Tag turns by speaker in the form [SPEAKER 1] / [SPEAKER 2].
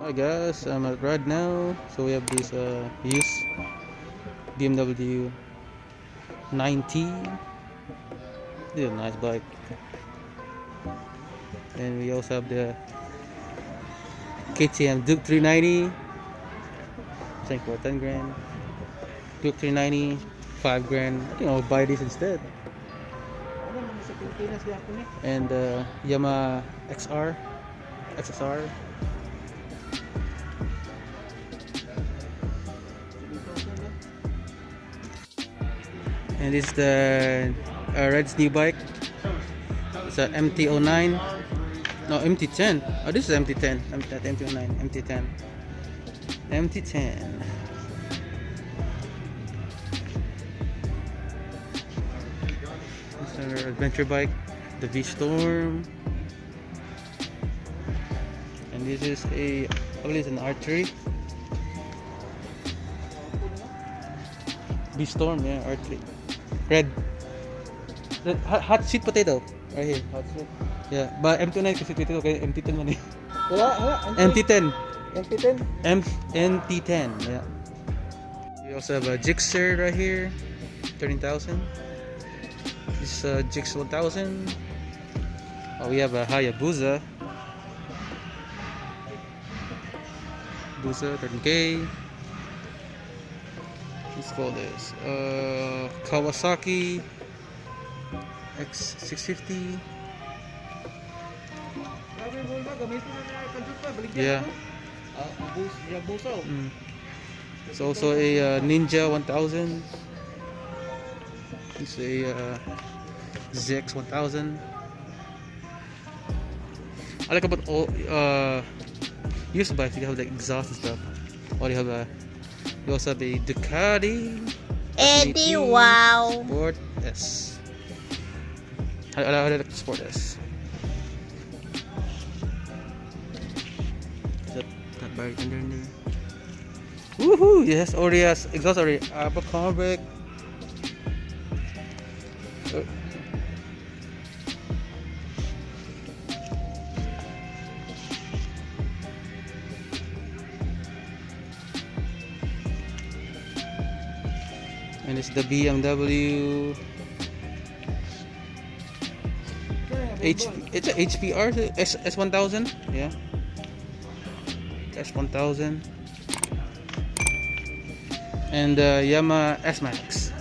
[SPEAKER 1] Hi guys, I'm at Rad now. So we have this used BMW 90. This is a nice bike. And we also have the KTM Duke 390. I think for 10 grand. Duke 390, 5 grand. I think I'll buy this instead. And Yamaha XSR. And this is the Red's new bike. It's a MT-09. No, MT-10. Oh, this is MT-10. Not MT-09. MT-10. MT-10. It's our adventure bike, the V-Storm. And this is I believe it's an R3. V-Storm, yeah, R3. Red. Hot sweet potato. Right here.
[SPEAKER 2] Hot sweet.
[SPEAKER 1] Yeah, but M29 kasi dito kay MT10 man eh.
[SPEAKER 2] Wala.
[SPEAKER 1] MT10.
[SPEAKER 2] MT10?
[SPEAKER 1] MT10, yeah. We also have a Gixxer right here. 13,000. This is a Gix 1000. Oh, we have a Hayabusa. Busa 13K. Let's call this Kawasaki X650. Yeah. It's also a Ninja 1000. It's a ZX 1000. I like about all used bikes. You have the exhaust and stuff. Or you have you also have a Ducati
[SPEAKER 3] Eddie, wow.
[SPEAKER 1] Sport S. I like the Sport S. That bartender in there. Woohoo! Yes, already has exhaust already. Abercrombie. And it's the BMW it's a HPR S1000, yeah. S1000. And Yamaha S-Max.